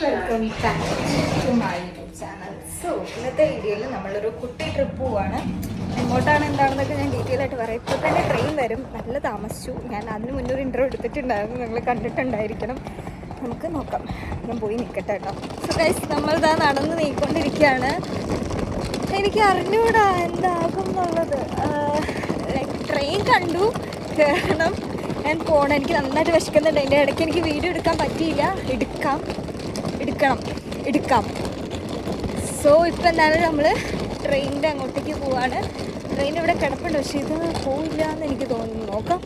Welcome back to my YouTube channel. So ഇന്നത്തെ വീഡിയോയിൽ നമ്മളൊരു കുട്ടി ട്രിപ്പ് പോവാണ്. എങ്ങോട്ടാണ് എന്താണെന്നൊക്കെ ഞാൻ ഡീറ്റെയിൽ ആയിട്ട് പറയാം. ഇപ്പോൾ തന്നെ ട്രെയിൻ വരും. നല്ല താമസിച്ചു. ഞാൻ അതിന് മുന്നൊരു ഇൻ്റർവ്യൂ എടുത്തിട്ടുണ്ടായിരുന്നു, നിങ്ങൾ കണ്ടിട്ടുണ്ടായിരിക്കണം. നമുക്ക് നോക്കാം. ഞാൻ പോയി നിൽക്കട്ടെ കേട്ടോ. സോ ഗൈസ്, നമ്മളിതാ നടന്ന് നീക്കൊണ്ടിരിക്കുകയാണ്. എനിക്ക് അറിഞ്ഞൂടാ എന്താകും എന്നുള്ളത്. ട്രെയിൻ കണ്ടു, കയറണം, ഞാൻ പോകണം. എനിക്ക് നന്നായിട്ട് വിശക്കുന്നുണ്ട്. അതിൻ്റെ ഇടയ്ക്ക് എനിക്ക് വീഡിയോ എടുക്കാൻ പറ്റിയില്ല. എടുക്കാം. സോ ഇപ്പം എന്തായാലും നമ്മൾ ട്രെയിനിൻ്റെ അങ്ങോട്ടേക്ക് പോവാണ്. ട്രെയിൻ ഇവിടെ കിടപ്പുണ്ട്, പക്ഷേ ഇത് പോവില്ല എന്ന് എനിക്ക് തോന്നുന്നു. നോക്കാം.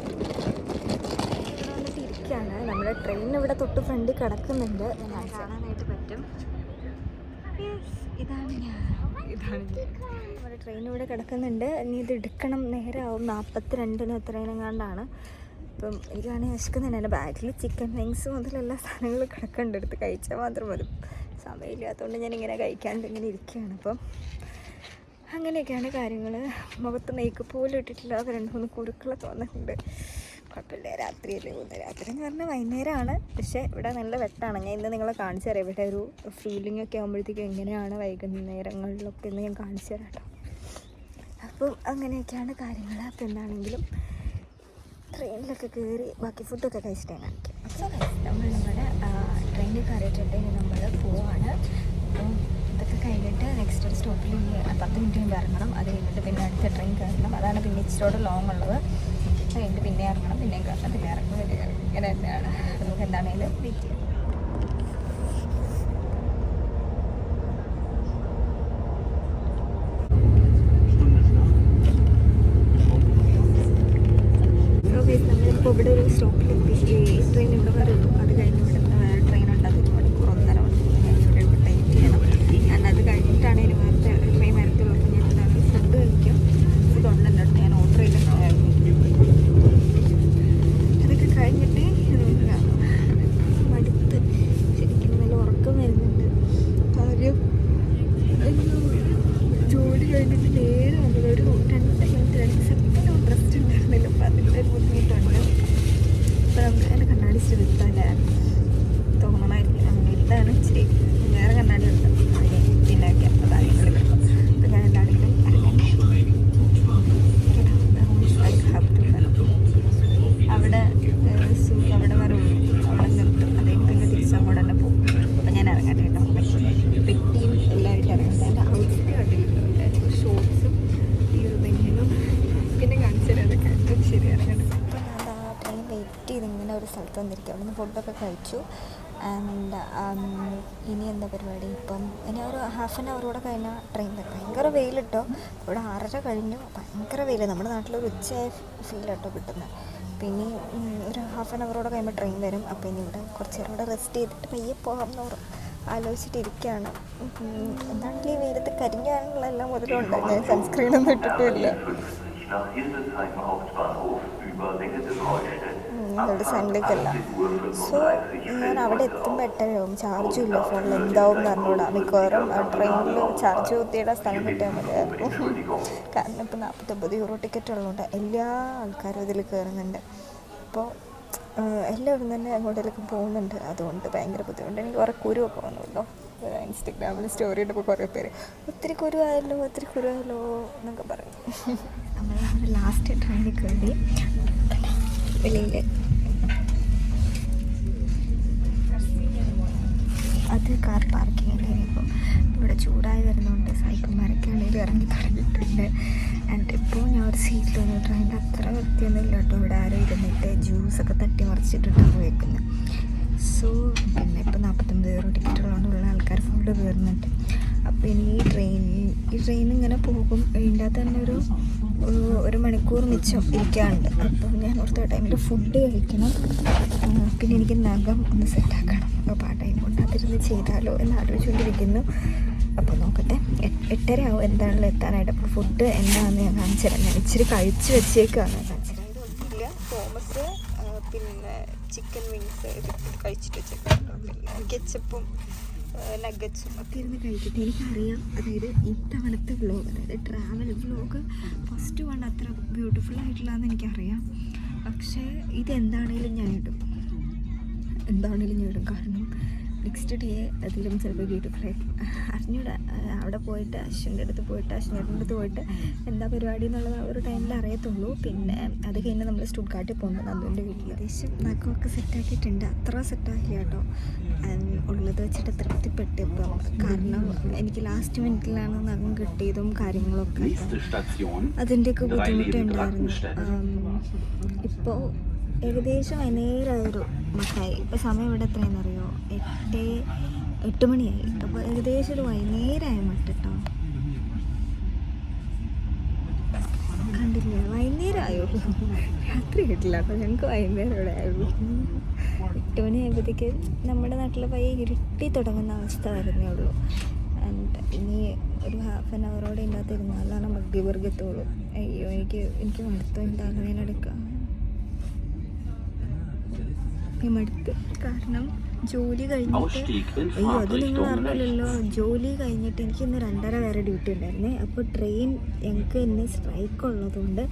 ഇവിടെ വന്നിട്ട് ഇരിക്കുകയാണ്. നമ്മുടെ ട്രെയിൻ ഇവിടെ തൊട്ട് ഫ്രണ്ടിൽ കിടക്കുന്നുണ്ട്. ഞാൻ കാണാനായിട്ട് പറ്റും. ഇതാണ് നമ്മുടെ ട്രെയിൻ ഇവിടെ കിടക്കുന്നുണ്ട്. ഇനി ഇത് എടുക്കണം. നേരമാവും 42 എത്രയിനെങ്ങാണ്ടാണ്. അപ്പം എനിക്കാണെങ്കിൽ വിശക്കുന്നുണ്ട്. എൻ്റെ ബാഗിൽ ചിക്കൻ വിങ്സ് മുതൽ എല്ലാ സാധനങ്ങളും കിടക്കുന്നുണ്ട്. എടുത്ത് കഴിച്ചാൽ മാത്രം മതി. സമയമില്ലാത്തതുകൊണ്ട് ഞാനിങ്ങനെ കഴിക്കാണ്ട് ഇങ്ങനെ ഇരിക്കുകയാണ്. അപ്പം അങ്ങനെയൊക്കെയാണ് കാര്യങ്ങൾ. മുഖത്ത് മേക്കപ്പ് പോലും ഇട്ടിട്ടില്ല. 2-3 കുരുക്കളൊക്കെ വന്നിട്ടുണ്ട്. കുഴപ്പമില്ല. രാത്രിയല്ലേ പോകുന്നത്. രാത്രി എന്ന് പറഞ്ഞാൽ വൈകുന്നേരമാണ്. പക്ഷേ ഇവിടെ നല്ല വെട്ടാണ്. ഞാൻ ഇന്ന് നിങ്ങളെ കാണിച്ചു തരാം. ഇവിടെ ഒരു ഫീലിംഗ് ഒക്കെ ആകുമ്പോഴത്തേക്കും എങ്ങനെയാണ് വൈകുന്നേരങ്ങളിലൊക്കെ എന്ന് ഞാൻ കാണിച്ചു തരാം കേട്ടോ. അപ്പം അങ്ങനെയൊക്കെയാണ് കാര്യങ്ങൾ. അപ്പം എന്താണെങ്കിലും ട്രെയിനിലൊക്കെ കയറി ബാക്കി ഫുഡൊക്കെ കഴിച്ചിട്ട് ഞാൻ കാണിക്കാം. അപ്പോൾ നമ്മളിവിടെ ട്രെയിനിൽ കയറിയിട്ടുണ്ടെങ്കിൽ നമ്മൾ പോവാണ്. അപ്പം ഇതൊക്കെ കഴിഞ്ഞിട്ട് നെക്സ്റ്റ് ഒരു സ്റ്റോപ്പിൽ 10 മിനിറ്റ് മുമ്പ് ഇറങ്ങണം. അത് കഴിഞ്ഞിട്ട് പിന്നെ അടുത്ത ട്രെയിൻ കയറണം. അതാണ് പിന്നെ ഇച്ചിരി ലോങ് ഉള്ളത്. അത് കഴിഞ്ഞിട്ട് പിന്നെ ഇറങ്ങണം, പിന്നെയും കയറണം, പിന്നെ ഇറങ്ങണം. ഇങ്ങനെ തന്നെയാണ്. നമുക്ക് എന്താണെങ്കിലും വെയിറ്റ് ചെയ്യാം. നമ്മളിപ്പോൾ ഇവിടെ ഒരു സ്റ്റോപ്പിലെത്തി. ട്രെയിൻ ഇവിടെ വരുള്ളൂ. അത് കഴിഞ്ഞ് ഇവിടെ ട്രെയിൻ ഉണ്ട്. അത് 1 മണിക്കൂർ 1.5 മണിക്കൂർ ഞാൻ ഇവിടെ വെയിറ്റ് ചെയ്യണം. ഞാൻ അത് കഴിഞ്ഞിട്ടാണ് ഇനി വേറെ ട്രെയിൻ വരത്തുള്ളൂ. അപ്പോൾ ഞാൻ എന്താണ് ഫുഡ് കഴിക്കും. ഇതുണ്ടെൻ്റെ അടുത്ത് ഞാൻ ഓർഡർ ചെയ്തിട്ടുണ്ടായിരുന്നു. അതൊക്കെ കഴിഞ്ഞിട്ട് മടുത്ത് ശരിക്കും നല്ല ഉറക്കം വരുന്നുണ്ട്. കാര്യം ജോലി കഴിഞ്ഞിട്ട് നേരെ വന്നത് ഒരു 2 സെക്കൻഡ് റെസ്റ്റ് ഉണ്ടായിരുന്നില്ല. അപ്പോൾ അതിൻ്റെ ഒരു ബുദ്ധിമുട്ടുണ്ട്. അപ്പോൾ നമുക്ക് അതിൻ്റെ കണ്ണാടി ശ്രദ്ധിച്ചാലേ തോന്നണമായിരിക്കും. അങ്ങനെ ഇതാണ് ഇച്ചിരി വേറെ കണ്ണാടി ഉണ്ട്. പിന്നെ വയ്ക്കാം. അതാണ് ഇവിടെ കിട്ടും. അപ്പോൾ ഞാൻ എന്താണെങ്കിലും ഇറങ്ങട്ടെ. അവിടെ അവിടെ വരെ അവിടെ നിർത്തും. അതായത് പിന്നെ തിരിച്ചങ്ങോട്ട് തന്നെ പോകും. അപ്പോൾ ഞാൻ ഇറങ്ങട്ടെ കേട്ടോ. പെട്ടിയും എല്ലാവരും ഇറങ്ങട്ടെ. എൻ്റെ ഔട്ട്ഫിറ്റ് കണ്ടിട്ടുണ്ട്. ഷോർട്സും ഈ ഒരു ബനിയനും പിന്നെ കാണിച്ചു തരാം. അതൊക്കെ ശരി ഇറങ്ങട്ടെ. അപ്പോൾ ഞാൻ ട്രെയിൻ വെയിറ്റ് ചെയ്ത് ഇങ്ങനെ ഒരു സ്ഥലത്ത് വന്നിരിക്കും. അവിടെ നിന്ന് ഫുഡൊക്കെ കഴിച്ചു. ആൻഡ് ഇനി എന്താ പരിപാടി? ഇപ്പം ഇനി ഒരു ഹാഫ് ആൻ അവർ കൂടെ കഴിഞ്ഞാൽ ട്രെയിൻ വരും. ഭയങ്കര വെയിലിട്ടോ. ഇവിടെ 6:30 കഴിഞ്ഞു. ഭയങ്കര വെയിൽ. നമ്മുടെ നാട്ടിലൊരു ഉച്ചയായ ഫീൽ കേട്ടോ കിട്ടുന്നത്. പിന്നെ ഒരു ഹാഫ് ആൻ അവറോടെ കഴിയുമ്പോൾ ട്രെയിൻ വരും. അപ്പോൾ ഇനി ഇവിടെ കുറച്ച് നേരം ഇവിടെ റെസ്റ്റ് ചെയ്തിട്ട് പയ്യെ പോകാമെന്ന് ആലോചിച്ചിട്ടിരിക്കുകയാണ്. എന്താണെങ്കിലും ഈ വെയിലത്ത് കരിഞ്ഞാനുള്ള എല്ലാം മുതലുണ്ട്. ഞാൻ സൺസ്ക്രീനൊന്നും ഇട്ടിട്ടുമില്ല. ഇവിടെ സൺലേക്കല്ല. സോ ഞാൻ അവിടെ എത്തുമ്പോൾ 8:30 ചാർജും ഇല്ല ഫോണിൽ. എന്താവും എന്ന് പറഞ്ഞുകൂടാ. മിക്കവാറും ട്രെയിനിൽ ചാർജ് കുത്തിയുടെ സ്ഥലം കിട്ടിയാൽ മതിയായിരുന്നു. കാരണം ഇപ്പോൾ 49 യൂറോ ടിക്കറ്റ് ഉള്ളതുകൊണ്ട് എല്ലാ ആൾക്കാരും ഇതിൽ കയറുന്നുണ്ട്. അപ്പോൾ എല്ലാവരും തന്നെ അങ്ങോട്ടേക്ക് പോകുന്നുണ്ട്. അതുകൊണ്ട് ഭയങ്കര ബുദ്ധിമുട്ട്. എനിക്ക് കുറേ കുരുവൊക്കെ വന്നു കേട്ടോ. ഇൻസ്റ്റഗ്രാമിൽ സ്റ്റോറി ഇട്ടപ്പോൾ കുറേ പേര് ഒത്തിരി കുരുവായല്ലോ എന്നൊക്കെ പറയും. നമ്മൾ ലാസ്റ്റ് ട്രെയിനിൽ കയറി വെളിയിൽ അത് കാർ പാർക്കിംഗ് കഴിഞ്ഞപ്പോൾ ഇവിടെ ചൂടായി വരുന്നതുകൊണ്ട് സായിപ്പന്മാരൊക്കെ ആണെങ്കിലും ഇറങ്ങി തുടങ്ങിയിട്ടുണ്ട്. ആൻഡ് ഇപ്പോൾ ഞാൻ ഒരു സീറ്റിൽ വന്നു. ട്രെയിനിൻ്റെ അത്ര വൃത്തിയൊന്നുമില്ല കേട്ടോ. ഇവിടെ ആരും ഇരുന്നിട്ട് ജ്യൂസൊക്കെ തട്ടി മറിച്ചിട്ടിട്ടാണ് പോയേക്കുന്നത്. സോ പിന്നെ ഇപ്പോൾ 49 യൂറോ ടിക്കറ്റ് ഉള്ളതുകൊണ്ടുള്ള ആൾക്കാർ ഫുള്ള് കയറുന്നുണ്ട്. അപ്പോൾ ഇനി ഈ ട്രെയിൻ ഇങ്ങനെ പോകും. ഇതിൻ്റെ അകത്ത് തന്നെ ഒരു മണിക്കൂർ മിച്ചം ഇരിക്കാറുണ്ട്. അപ്പോൾ ഞാൻ ഓർത്ത ടൈമിൽ ഫുഡ് കഴിക്കണം. പിന്നെ എനിക്ക് നഖം ഒന്ന് സെറ്റാക്കണം. അപ്പോൾ ആ ടൈം കൊണ്ട് അതിരുന്ന് ചെയ്താലോ എന്ന് ആലോചിച്ചുകൊണ്ടിരിക്കുന്നു. അപ്പോൾ നോക്കട്ടെ. 8:30 ആവും എന്താണെങ്കിലും എത്താനായിട്ട്. അപ്പോൾ ഫുഡ് എന്താണെന്ന് ഞാൻ കാണിച്ചു തരാം. ഞാൻ ഇച്ചിരി കഴിച്ച് വെച്ചേക്കാണ്. കാണിച്ചില്ല. തോമസ് പിന്നെ ചിക്കൻ വിങ്സ് ഇത് കഴിച്ചിട്ട് വെച്ചേക്കാണ്. പിന്നെ കെച്ചപ്പും നഗറ്റ്സും ഒക്കെ ഇരുന്ന് കഴിക്കട്ടെ. എനിക്കറിയാം, അതായത് ഇത്തവണത്തെ വ്ലോഗ്, അതായത് ട്രാവൽ വ്ലോഗ് ഫസ്റ്റ് വൺ അത്ര ബ്യൂട്ടിഫുൾ ആയിട്ടുള്ളതെന്ന് എനിക്കറിയാം. പക്ഷേ ഇതെന്താണേലും ഞാൻ ഇടും. കാരണം നെക്സ്റ്റ് ഡേ അതിലും ചിലപ്പോൾ ബ്യൂട്ടിഫുൾ അറിഞ്ഞൂടെ. അവിടെ പോയിട്ട് അശ്വിൻ്റെ അടുത്ത് പോയിട്ട് അശ്വിൻ്റെ അടുത്ത് പോയിട്ട് എന്താ പരിപാടി എന്നുള്ളത് ആ ഒരു ടൈമിൽ അറിയത്തുള്ളൂ. പിന്നെ അത് കഴിഞ്ഞ് നമ്മൾ സ്റ്റുഡ്കാർട്ടിൽ പോകുന്നത് നന്ദുവിൻ്റെ വീട്ടിൽ. ഏകദേശം നഖമൊക്കെ സെറ്റാക്കിയിട്ടുണ്ട്. അത്ര സെറ്റാക്കില്ല കേട്ടോ, ഉള്ളത് വെച്ചിട്ട് തൃപ്തിപ്പെട്ട് ഇപ്പം. കാരണം എനിക്ക് ലാസ്റ്റ് മിനിറ്റിലാണ് നഖം കിട്ടിയതും കാര്യങ്ങളൊക്കെ, അതിൻ്റെയൊക്കെ ബുദ്ധിമുട്ടുണ്ടായിരുന്നു. ഇപ്പോൾ ഏകദേശം വൈകുന്നേരമായൊരു മട്ടായി. ഇപ്പോൾ സമയം ഇവിടെ എത്രയാണെന്നറിയോ? 8 മണിയായി. അപ്പോൾ ഏകദേശം ഒരു വൈകുന്നേരമായ മട്ട കേട്ടോ. കണ്ടില്ല, വൈകുന്നേരം ആയുള്ളൂ, രാത്രി കിട്ടില്ല. അപ്പോൾ ഞങ്ങൾക്ക് വൈകുന്നേരം ഇവിടെ ആയുള്ളൂ. 8 മണിയായപ്പോഴത്തേക്ക് നമ്മുടെ നാട്ടിൽ പയ്യെ ഇരുട്ടി തുടങ്ങുന്ന അവസ്ഥ വരുന്നേ ഉള്ളൂ. ആൻഡ് ഇനി ഒരു ഹാഫ് ആൻ അവറോടെ ഇതിനകത്ത് ഇരുന്നാലാണ് മഗ്ദിബർഗ് എത്തുള്ളൂ. അയ്യോ, എനിക്ക് മടുത്തു. എന്താണ് ഞാനെടുക്കുക മടുത്ത്. കാരണം ജോലി കഴിഞ്ഞിട്ട്, അയ്യോ അത് നിങ്ങൾ അറിഞ്ഞില്ലല്ലോ, ജോലി കഴിഞ്ഞിട്ട് എനിക്ക് ഇന്ന് 2:30 വരെ ഡ്യൂട്ടി ഉണ്ടായിരുന്നേ. അപ്പോൾ ട്രെയിൻ ഞങ്ങൾക്ക് ഇന്ന് സ്ട്രൈക്ക് ഉള്ളതുകൊണ്ട്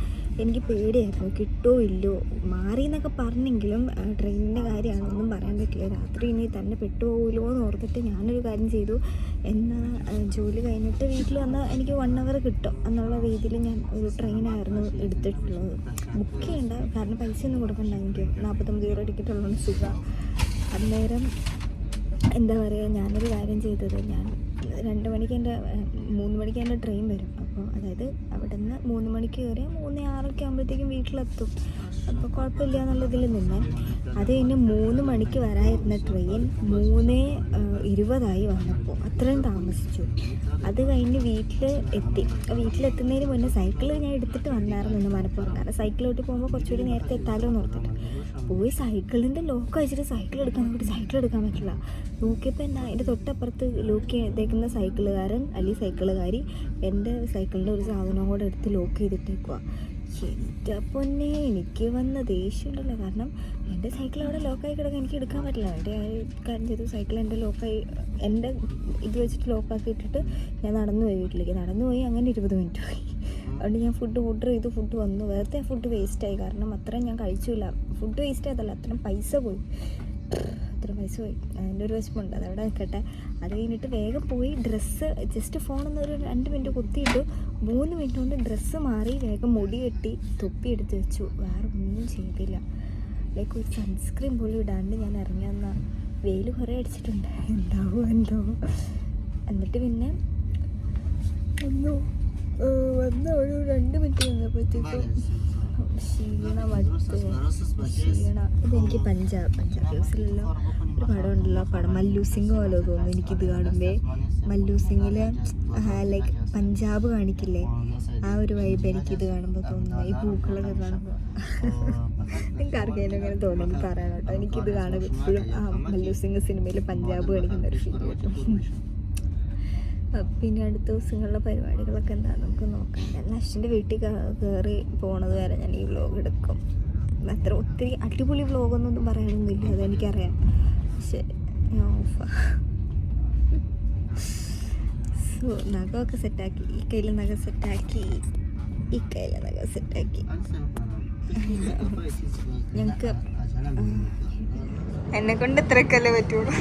എനിക്ക് പേടിയായിരുന്നു, കിട്ടുമോ ഇല്ലയോ. മാറി എന്നൊക്കെ പറഞ്ഞെങ്കിലും ട്രെയിനിൻ്റെ കാര്യമാണെന്നൊന്നും പറയാൻ പറ്റില്ല. രാത്രി ഇനി തന്നെ പെട്ടുപോകുമല്ലോ എന്ന് ഓർത്തിട്ട് ഞാനൊരു കാര്യം ചെയ്തു. എന്നാൽ ജോലി കഴിഞ്ഞിട്ട് വീട്ടിൽ വന്നാൽ എനിക്ക് 1 അവർ കിട്ടും എന്നുള്ള രീതിയിൽ ഞാൻ ഒരു ട്രെയിനായിരുന്നു എടുത്തിട്ടുള്ളത്. ബുക്ക് ചെയ്യണ്ട, കാരണം പൈസ ഒന്നും കൊടുക്കണ്ട. എനിക്ക് 49 euro ടിക്കറ്റ് ഉള്ളതുകൊണ്ട് സുഖമാണ്. അന്നേരം എന്താ പറയുക, ഞാനൊരു കാര്യം ചെയ്തത്, ഞാൻ 2 മണിക്ക് 3 മണിക്ക് എൻ്റെ ട്രെയിൻ വരും. അപ്പോൾ അതായത് അവിടെ നിന്ന് 3 മണിക്ക് കയറി 3:06 ആകുമ്പോഴത്തേക്കും വീട്ടിലെത്തും. അപ്പോൾ കുഴപ്പമില്ല എന്നുള്ളതിൽ നിന്ന് അത് കഴിഞ്ഞ് 3 മണിക്ക് വരായിരുന്ന ട്രെയിൻ 3:20 വന്നപ്പോൾ അത്രയും താമസിച്ചു. അത് കഴിഞ്ഞ് വീട്ടിലെത്തുന്നതിന് മുന്നേ സൈക്കിൾ ഞാൻ എടുത്തിട്ട് വന്നായിരുന്നു മനപ്പുറം. കാരണം സൈക്കിളോട്ട് പോകുമ്പോൾ കുറച്ചുകൂടി നേരത്തെ എത്താമല്ലോ എന്ന് ഓർത്തിട്ട് പോയി. സൈക്കിളിൻ്റെ ലോക്ക് അയച്ചിട്ട് സൈക്കിൾ എടുക്കാൻ പറ്റില്ല. നോക്കിയപ്പോൾ എന്നാ എൻ്റെ തൊട്ടപ്പുറത്ത് ലോക്ക് ചെയ്തേക്കുന്ന സൈക്കിളുകാരൻ അല്ലെങ്കിൽ സൈക്കിളുകാരി എൻ്റെ സൈക്കിളിൻ്റെ ഒരു സാധനം കൂടെ എടുത്ത് ലോക്ക് ചെയ്തിട്ടേക്കുക. എൻ്റെ പൊന്നെ, എനിക്ക് വന്ന ദേഷ്യമുണ്ടല്ലോ. കാരണം എൻ്റെ സൈക്കിൾ അവിടെ ലോക്കായി കിടക്കാൻ എനിക്ക് എടുക്കാൻ പറ്റില്ല. എൻ്റെ കാര്യം ചെയ്തു, സൈക്കിൾ എൻ്റെ ലോക്കായി, എൻ്റെ ഇത് വെച്ചിട്ട് ലോക്കാക്കി ഇട്ടിട്ട് ഞാൻ നടന്നു പോയി വീട്ടിലേക്ക്. അങ്ങനെ 20 മിനിറ്റ് പോയി. അതുകൊണ്ട് ഞാൻ ഫുഡ് ഓർഡർ ചെയ്തു, ഫുഡ് വന്നു. വേറത്തെ ഫുഡ് വേസ്റ്റായി, കാരണം അത്രയും ഞാൻ കഴിച്ചില്ല. ഫുഡ് വേസ്റ്റ് ആയതല്ല, അത്രയും പൈസ പോയി. അതിൻ്റെ ഒരു വിഷമമുണ്ട്, അതവിടെ നിൽക്കട്ടെ. അത് കഴിഞ്ഞിട്ട് വേഗം പോയി ഡ്രസ്സ് ജസ്റ്റ് ഫോണൊന്നൊരു 2 മിനിറ്റ് കുത്തിയിട്ടു. 3 മിനിറ്റ് കൊണ്ട് ഡ്രസ്സ് മാറി വേഗം മുടി കെട്ടി തൊപ്പി എടുത്ത് വെച്ചു. വേറെ ഒന്നും ചെയ്തില്ല. ലൈക്ക് ഒരു സൺസ്ക്രീൻ പോലും ഇടാണ്ട് ഞാൻ ഇറങ്ങിയെന്ന. വെയിൽ കുറേ അടിച്ചിട്ടുണ്ട്, എന്താവോ എന്തോ. എന്നിട്ട് പിന്നെ വന്ന ഒരു 2 മിനിറ്റ് വന്നപ്പോഴത്തേക്കും ഇതെനിക്ക് പഞ്ചാബ് ന്യൂസിലല്ലോ ഒരു പടം ഉണ്ടല്ലോ, പടം മല്ലു സിംഗ് പോലെ തോന്നുന്നു എനിക്കിത് കാണുമ്പോൾ. മല്ലു സിംഗിൽ ലൈക്ക് പഞ്ചാബ് കാണിക്കില്ലേ, ആ ഒരു വൈബ് എനിക്കിത് കാണുമ്പോൾ തോന്നുന്നു. ഈ പൂക്കളൊക്കെ കാണുമ്പോൾ നിങ്ങൾക്ക് ആർക്കെങ്കിലും അങ്ങനെ തോന്നുന്നു എനിക്ക് പറയാൻ കേട്ടോ. എനിക്കിത് കാണുമ്പോൾ എപ്പോഴും ആ മല്ലു സിംഗ് സിനിമയിൽ പഞ്ചാബ് കാണിക്കുന്ന ഒരു ഫീൽ കിട്ടും. പിന്നെ അടുത്ത ദിവസങ്ങളിലെ പരിപാടികളൊക്കെ എന്താണെന്ന് നമുക്ക് നോക്കാം. ഞാൻ അശ്വിൻ്റെ വീട്ടിൽ കയറി പോണത് വരെ ഞാൻ ഈ വ്ലോഗ് എടുക്കും. അത്ര ഒത്തിരി അടിപൊളി വ്ലോഗൊന്നും പറയാനൊന്നുമില്ല, അതെനിക്കറിയാം. പക്ഷെ ഞാൻ ഓഫാ. സോ നഖമൊക്കെ സെറ്റാക്കി, ഈ കയ്യിൽ നഖം സെറ്റാക്കി, ഈ കയ്യിൽ നഖം സെറ്റാക്കി. ഞങ്ങൾക്ക് എന്നെ കൊണ്ട് ഇത്രയൊക്കെയല്ലേ പറ്റുള്ളൂ.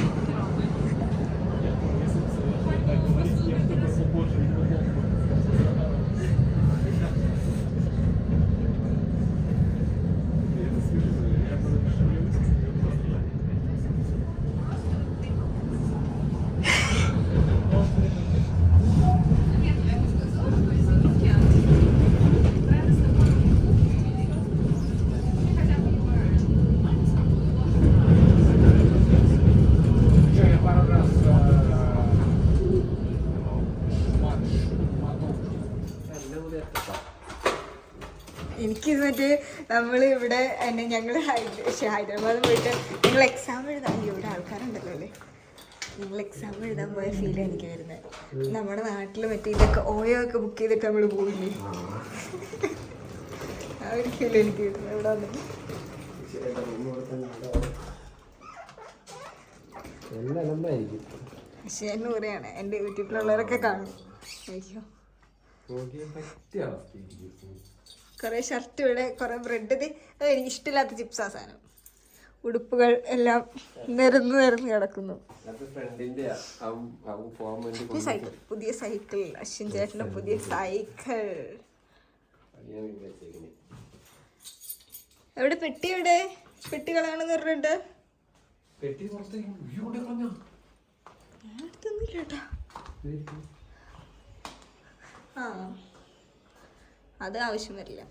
എനിക്കിത് മറ്റേ നമ്മൾ ഇവിടെ ഞങ്ങൾ ഹൈദരാബാദ് പോയിട്ട് ഞങ്ങൾ എക്സാം എഴുതാൻ, ഇവിടെ ആൾക്കാരുണ്ടല്ലോ അല്ലേ, ഞങ്ങൾ എക്സാം എഴുതാൻ പോയ ഫീലാണ് എനിക്ക് വരുന്നത്. നമ്മുടെ നാട്ടിൽ മറ്റേ ഇതൊക്കെ ഓയോ ഒക്കെ ബുക്ക് ചെയ്തിട്ട് നമ്മൾ പോയില്ലേ, ആ ഒരു ഫീൽ എനിക്ക് വരുന്നത് ഇവിടെ വന്നിട്ട്. പക്ഷേ എന്ന് പറയാണ് എൻ്റെ യൂട്യൂബിലുള്ളവരൊക്കെ കാണും. അയ്യോ, കുറേ ഷർട്ട് ഇവിടെ, കുറേ ബ്രെഡ്. അത് എനിക്ക് ഇഷ്ടമില്ലാത്ത ചിപ്സാ സാധനം. ഉടുപ്പുകൾ എല്ലാം നിരന്ന് കിടക്കുന്നു. പുതിയ സൈക്കിൾ, അശ്വിൻ ചേട്ടന്റെ പുതിയ സൈക്കിൾ. എവിടെ പെട്ടി? എവിടെ പെട്ടി കളയാണെന്ന് പറഞ്ഞിട്ട് അടുത്തൊന്നുമില്ലേട്ടാ. ആ, അത് ആവശ്യം വരില്ല.